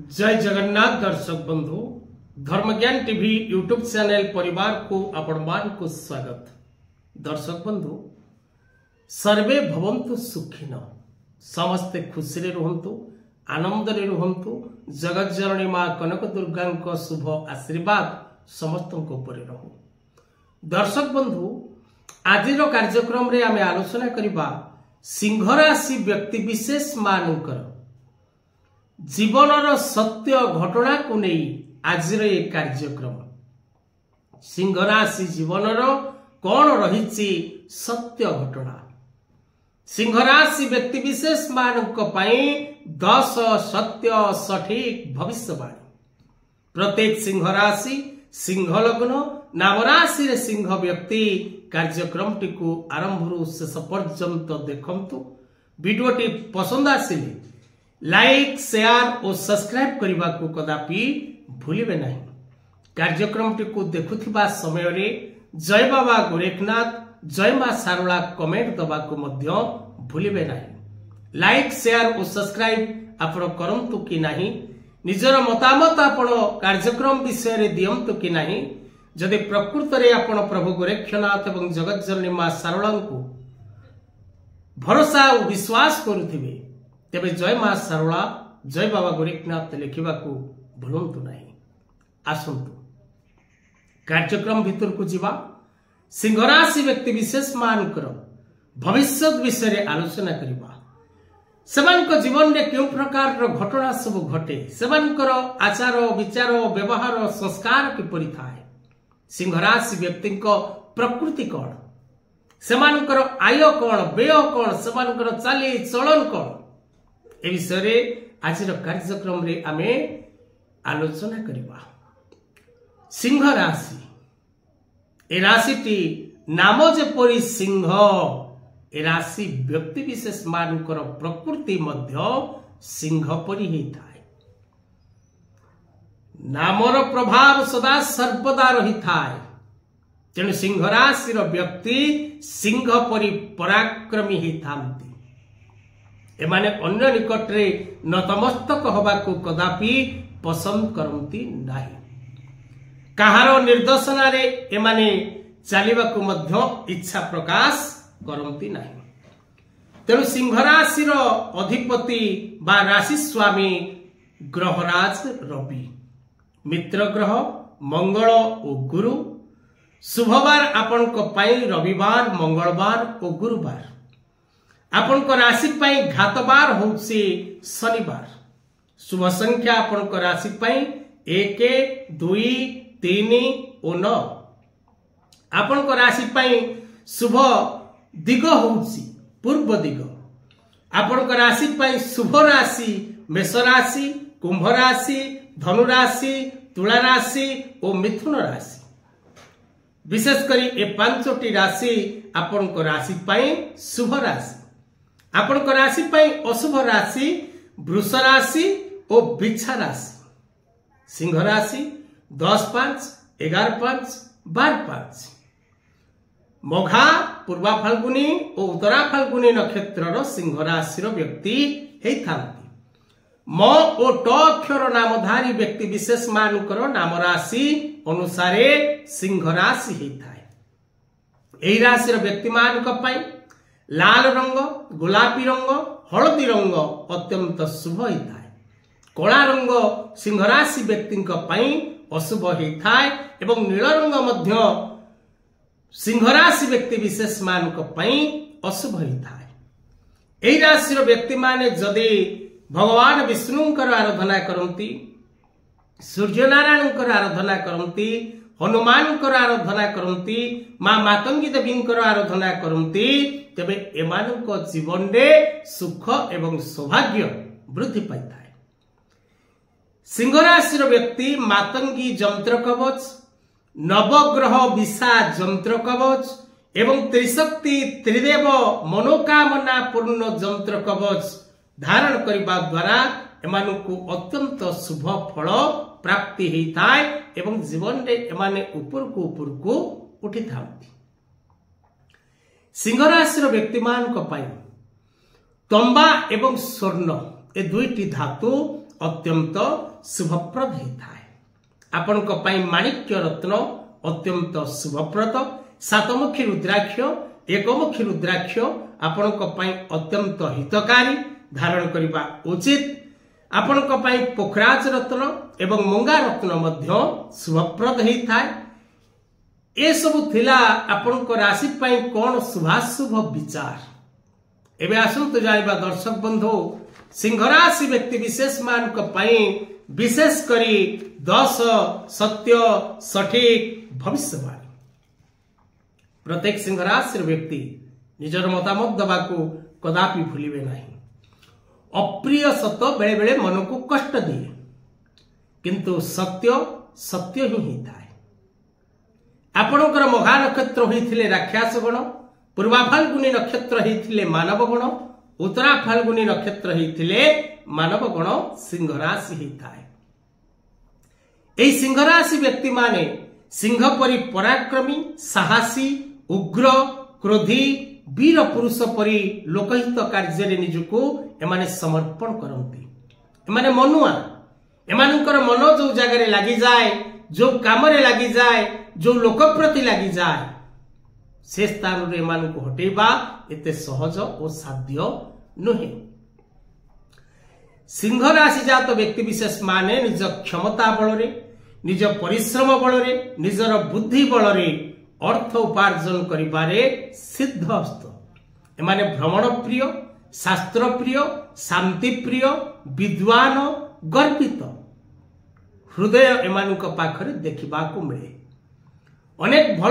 जय जगन्नाथ दर्शक बंधु धर्मज्ञान टीवी यूट्यूब चैनल परिवार को आपण को स्वागत। दर्शक बंधु सर्वे भवन्तु सुखिन समस्ते खुशी रे रुहंतु आनंद रे रुहंतु जगत जननी मां कनक दुर्गा को शुभ आशीर्वाद समस्त ऊपर रहू। दर्शक बंधु आज कार्यक्रम रे आमे आलोचना करिबा सिंह राशि व्यक्ति विशेष मानकर जीवनर सत्य घटना को नहीं आज कार्यक्रम सिंह राशि जीवनर कौन रही सत्य घटना सिंह राशि व्यक्ति विशेष मानक 10 सत्य सठिक भविष्यवाणी प्रत्येक सिंह राशि सिंह लग्न नाम राशि रे सिंह व्यक्ति कार्यक्रम टी को आरंभ शेष पर्यंत देखंतु। वीडियोटी पसंद आसिले लाइक शेयर और सब्सक्राइब करने को कदापि भूलिबे नहीं। कार्यक्रम टी को देखुथिबा समय रे जय बाबा गोरखनाथ जय मां सारोला कमेंट दबा को मध्य भूलिबे नहीं। लाइक शेयर और सब्सक्राइब आपण करंतु कि नहीं निजर मतामत आपण कार्यक्रम विषय रे दियंतु कि नहीं। जदि प्रकृत रे आपण प्रभु गोरखनाथ एवं जगत जननी मां सारोला को भरोसा और विश्वास करुथिबे तेबे जय मां सारोला जय बाबा गोरखनाथ लिखा भूलु नहीं। आसतु कार्यक्रम भितर को जीवा सिंह राशि व्यक्ति विशेष मानकर भविष्य विषय आलोचना करवा सेमानक जीवन में क्यों प्रकार घटना सब घटे सेमानकर आचार विचार व्यवहार संस्कार किपरि थाए सिंह राशि व्यक्ति प्रकृति कौन सेमानकर आय कौन व्यय कौन सेमानकर चाली चलन कौन ए विषय आज कार्यक्रम रे आमे आलोचना करवा। सिंह राशि ए राशि नाम जेपरी सिंह ए राशि व्यक्ति विशेष मानकर प्रकृति मध्य सिंह परी ही थाए नामर प्रभाव सदा सर्वदा रही थाए तेणु सिंह राशि व्यक्ति सिंह परी पराक्रमी ही थांती एमाने अन्य निकट रे नतमस्तक हवा को कदापि पसंद करती नहीं कहार निर्देशना रे एमाने चलिबा को मध्य इच्छा प्रकाश करती नहीं। तेणु सिंह राशि अधिपति बा राशि स्वामी ग्रहराज रवि मित्र ग्रह मंगल और गुरु शुभवार आपण रविवार मंगलवार और गुरुवार आपण राशि घातवार हूँ शनिवार शुभ संख्या आपण राशि 1 2 3 और 9 आपण राशि शुभ दिग हूँ पूर्व दिग आपण राशि शुभ राशि मेष राशि कुंभ राशि धनु राशि तुला राशि और मिथुन राशि विशेषकर ए 5टी राशि आपण राशि शुभ राशि आपण राशि अशुभ राशि वृष राशि और बिच्छा राशि सिंह राशि 10-5 11-5 12-5 मघा पूर्वा फाल्गुनी और उत्तरा फाल्गुनी नक्षत्र सिंह राशि व्यक्ति होती म और ट अक्षर नामधारी व्यक्ति विशेष मानकर नाम राशि अनुसारे सिंह राशि होता है। यही राशि व्यक्ति मानक लाल रंग गुलापी रंग हलदी रंग अत्यंत शुभ होता है। कला रंग सिंह राशि व्यक्ति अशुभ होता है एवं नील रंग मध्य सिंह राशि व्यक्ति विशेष मानक अशुभ होता है। यही राशि व्यक्ति माने जदि भगवान विष्णुंकर आराधना करती सूर्य नारायण आराधना करती हनुमान आराधना करती मां मातंगी देवी आराधना करती तेबे एमानक जीवन में सुख एवं सौभाग्य वृद्धि पाता है। सिंह राशि व्यक्ति मातंगी जंत्र कवच नवग्रह विषा जंत्र कवच एवं त्रिशक्ति त्रिदेव मनोकामना पूर्ण जंत्र कवच धारण करने द्वारा एमानकु अत्यंत शुभ फल प्राप्ति होता है एवं जीवन में एमाने ऊपर को उठी था। सिंह राशि व्यक्ति मानक तंबा एवं स्वर्ण ए दुईटी धातु अत्यंत शुभप्रद होता है। आपण को पाई माणिक्य रत्न अत्यंत शुभप्रद, सातमुखी रुद्राक्ष, एकमुखी रुद्राक्ष आपण को पाई अत्यंत हितकारी धारण करबा उचित। आपण को पाई पोखराज रत्न एवं मंगा रत्न मध्य शुभप्रद होता है। ए सब थिला आपण को राशि पाई कौन शुभाशुभ विचार। एबे आसंतु जानिबा दर्शक बंधु, सिंह राशि व्यक्ति विशेष मान को पाई विशेष करी 10 सत्य सठिक भविष्यवाणी। प्रत्येक सिंह राशि व्यक्ति निजर मतामत दबाकू कदापि भूलिबे नहीं। अप्रिय सत्य बेले बेले मन को कष्ट दिए, किंतु सत्य सत्य ही होता है। आपणकर मघा नक्षत्र होइथिले राक्षस गण, पूर्वा फाल्गुनी नक्षत्र होइथिले मानव गण, उत्तरा फाल्गुनी नक्षत्र होइथिले मानव गण सिंह राशि होता है। एई सिंह राशि व्यक्ति माने सिंह परि पराक्रमी, साहसी, उग्र, क्रोधी, वीर पुरुष परि लोकहित कार्य निजको एमाने समर्पण करती। एमाने मनुआ, एमानकर मन जो जगह लगी जाए, जो काम लगी जाए, जो लोक प्रति लगी जाए, से स्थान एमान को हटेबा एते सहज और साध्य नुहे। सिंह राशि जात व्यक्ति विशेष माने निज क्षमता बल, निज परिश्रम बल, निजर बुद्धि बल अर्थ उपार्जन करिबारे सिद्ध हस्त। एमाने भ्रमण प्रिय, शास्त्र प्रिय, शांति प्रिय, विद्वान, गर्वित हृदय एमानक पाखरे देखिबाकू मिले। अनेक भल